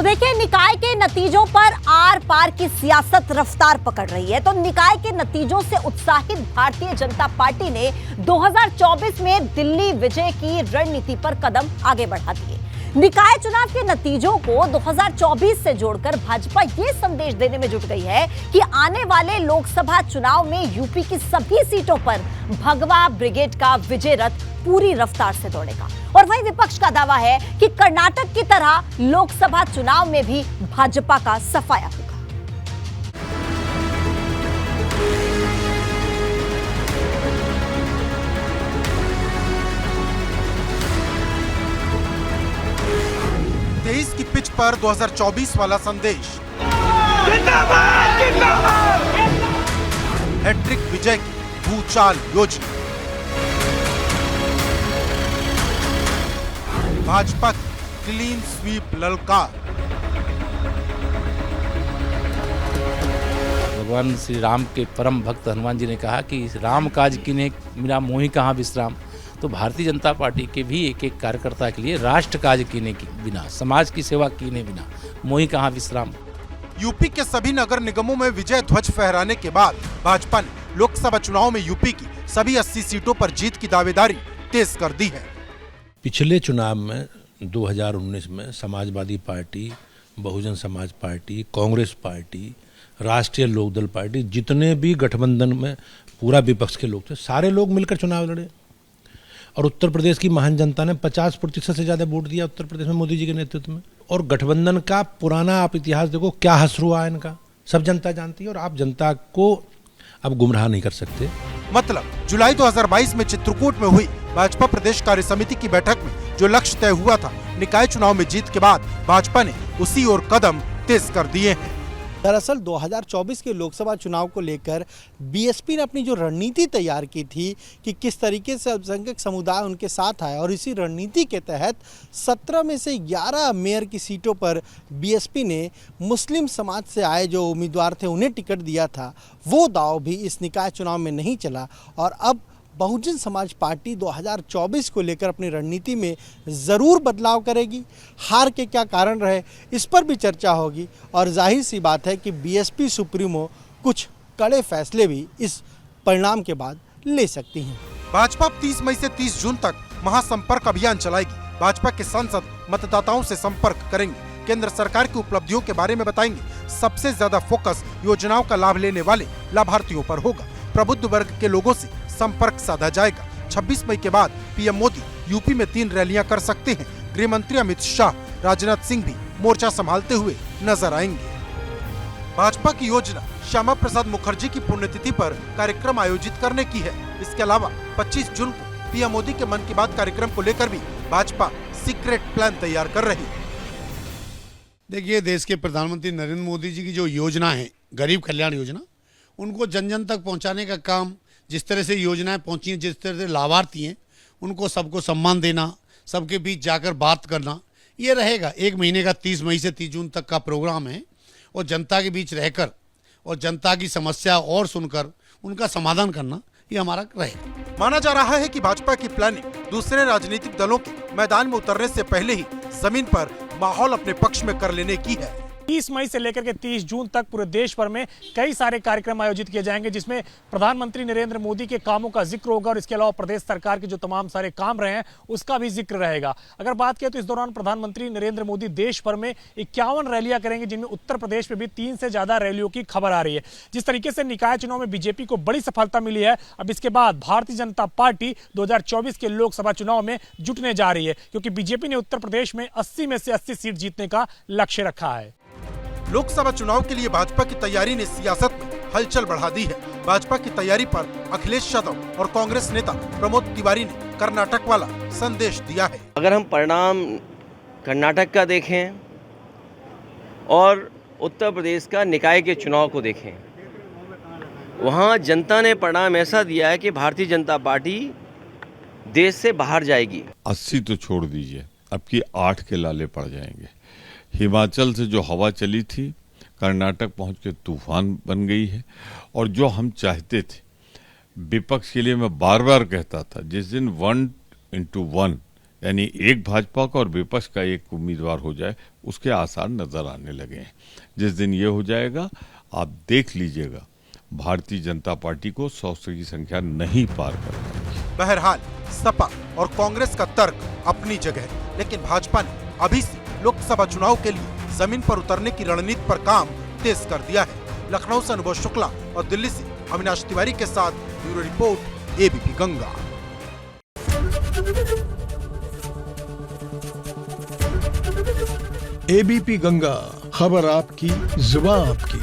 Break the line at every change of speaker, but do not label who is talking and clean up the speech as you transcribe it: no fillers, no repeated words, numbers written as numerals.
तो देखिए, निकाय के नतीजों पर आर पार की सियासत रफ्तार पकड़ रही है। तो निकाय के नतीजों से उत्साहित भारतीय जनता पार्टी ने 2024 में दिल्ली विजय की रणनीति पर कदम आगे बढ़ा दिए। निकाय चुनाव के नतीजों को 2024 से जोड़कर भाजपा ये संदेश देने में जुट गई है कि आने वाले लोकसभा चुनाव में यूपी की सभी सीटों पर भगवा ब्रिगेड का विजय रथ पूरी रफ्तार से दौड़ेगा। और वहीं विपक्ष का दावा है कि कर्नाटक की तरह लोकसभा चुनाव में भी भाजपा का सफाया होगा।
तेईस की पिच पर 2024 वाला संदेश, हैट्रिक विजय की भूचाल योजना, भाजपा की क्लीन स्वीप ललकार।
भगवान श्री राम के परम भक्त हनुमान जी ने कहा कि राम काज कीन्हे मेरा मोहि कहाँ विश्राम। तो भारतीय जनता पार्टी के भी एक एक कार्यकर्ता के लिए राष्ट्र काज कीने के बिना, समाज की सेवा कीने बिना मोहि कहाँ विश्राम।
यूपी के सभी नगर निगमों में विजय ध्वज फहराने के बाद भाजपा ने लोकसभा चुनाव में यूपी की सभी 80 सीटों पर जीत की दावेदारी तेज कर दी है।
पिछले चुनाव में 2019 में Samajwadi party, Bahujan Samaj party, Congress party, राष्ट्रीय लोकदल पार्टी, जितने भी गठबंधन में पूरा विपक्ष के लोग थे, सारे लोग मिलकर चुनाव लड़े और उत्तर प्रदेश की महान जनता ने 50% से ज्यादा वोट दिया उत्तर प्रदेश में मोदी जी के नेतृत्व में। और गठबंधन का पुराना आप इतिहास देखो, क्या हश्र हुआ है इनका, सब जनता जानती है और आप जनता को अब गुमराह नहीं कर सकते।
मतलब जुलाई 2022 में चित्रकूट में हुई भाजपा प्रदेश कार्य समिति की बैठक में जो लक्ष्य तय हुआ था, निकाय चुनाव में जीत के बाद भाजपा ने उसी ओर कदम तेज कर दिए हैं।
दरअसल 2024 के लोकसभा चुनाव को लेकर बीएसपी ने अपनी जो रणनीति तैयार की थी कि किस तरीके से अल्पसंख्यक समुदाय उनके साथ आए, और इसी रणनीति के तहत 17 में से 11 मेयर की सीटों पर बीएसपी ने मुस्लिम समाज से आए जो उम्मीदवार थे उन्हें टिकट दिया था। वो दांव भी इस निकाय चुनाव में नहीं चला और अब बहुजन समाज पार्टी 2024 को लेकर अपनी रणनीति में ज़रूर बदलाव करेगी। हार के क्या कारण रहे, इस पर भी चर्चा होगी और जाहिर सी बात है कि बीएसपी सुप्रीमो कुछ कड़े फैसले भी इस परिणाम के बाद ले सकती हैं।
भाजपा 30 मई से 30 जून तक महासंपर्क अभियान चलाएगी। भाजपा के सांसद मतदाताओं से संपर्क करेंगे, केंद्र सरकार की उपलब्धियों के बारे में बताएंगे। सबसे ज्यादा फोकस योजनाओं का लाभ लेने वाले लाभार्थियों पर होगा। प्रबुद्ध वर्ग के लोगों से संपर्क साधा जाएगा। 26 मई के बाद पीएम मोदी यूपी में 3 रैलियां कर सकते हैं। गृह मंत्री अमित शाह, राजनाथ सिंह भी मोर्चा संभालते हुए नजर आएंगे। भाजपा की योजना श्यामा प्रसाद मुखर्जी की पुण्यतिथि पर कार्यक्रम आयोजित करने की है। इसके अलावा 25 जून को पीएम मोदी के मन की बात कार्यक्रम को लेकर भी भाजपा सीक्रेट प्लान तैयार कर रही है।
देखिए, देश के प्रधानमंत्री नरेंद्र मोदी जी की जो योजना है, गरीब कल्याण योजना, उनको जन जन तक पहुंचाने का काम, जिस तरह से योजनाएं पहुंची हैं, जिस तरह से लाभार्थी हैं, उनको सबको सम्मान देना, सबके बीच जाकर बात करना, ये रहेगा। 1 महीने का 30 मई से 30 जून तक का प्रोग्राम है और जनता के बीच रहकर और जनता की समस्या और सुनकर उनका समाधान करना, ये हमारा रहेगा।
माना जा रहा है कि भाजपा की प्लानिंग दूसरे राजनीतिक दलों के मैदान में उतरने से पहले ही जमीन पर माहौल अपने पक्ष में कर लेने की है।
30 मई से लेकर के 30 जून तक पूरे देश भर में कई सारे कार्यक्रम आयोजित किए जाएंगे, जिसमें प्रधानमंत्री नरेंद्र मोदी के कामों का जिक्र होगा और इसके अलावा प्रदेश सरकार के जो तमाम सारे काम रहे हैं उसका भी जिक्र रहेगा। अगर बात करें तो इस दौरान प्रधानमंत्री नरेंद्र मोदी देश भर में 51 रैलियां करेंगे, जिनमें उत्तर प्रदेश में भी 3 से ज्यादा रैलियों की खबर आ रही है। जिस तरीके से निकाय चुनाव में बीजेपी को बड़ी सफलता मिली है, अब इसके बाद भारतीय जनता पार्टी 2024 के लोकसभा चुनाव में जुटने जा रही है, क्योंकि बीजेपी ने उत्तर प्रदेश में 80 में से 80 सीट जीतने का लक्ष्य रखा है।
लोकसभा चुनाव के लिए भाजपा की तैयारी ने सियासत में हलचल बढ़ा दी है। भाजपा की तैयारी पर अखिलेश यादव और कांग्रेस नेता प्रमोद तिवारी ने कर्नाटक वाला संदेश दिया है।
अगर हम परिणाम कर्नाटक का देखें और उत्तर प्रदेश का निकाय के चुनाव को देखें, वहां जनता ने परिणाम ऐसा दिया है कि भारतीय जनता पार्टी देश से बाहर जाएगी।
80 तो छोड़ दीजिए, अब की 8 के लाले पड़ जाएंगे। हिमाचल से जो हवा चली थी, कर्नाटक पहुंच के तूफान बन गई है। और जो हम चाहते थे, विपक्ष के लिए मैं बार बार कहता था, जिस दिन 1 into 1 यानी एक भाजपा का और विपक्ष का एक उम्मीदवार हो जाए, उसके आसार नजर आने लगे हैं। जिस दिन ये हो जाएगा, आप देख लीजिएगा, भारतीय जनता पार्टी को 100 की संख्या नहीं पार कर पाएगी।
बहरहाल सपा और कांग्रेस का तर्क अपनी जगह है, लेकिन भाजपा ने अभी से लोकसभा चुनाव के लिए जमीन पर उतरने की रणनीति पर काम तेज कर दिया है। लखनऊ से अनुभव शुक्ला और दिल्ली से अविनाश तिवारी के साथ bureau report, ABP Ganga.
ABP Ganga, खबर आपकी, जुबान आपकी।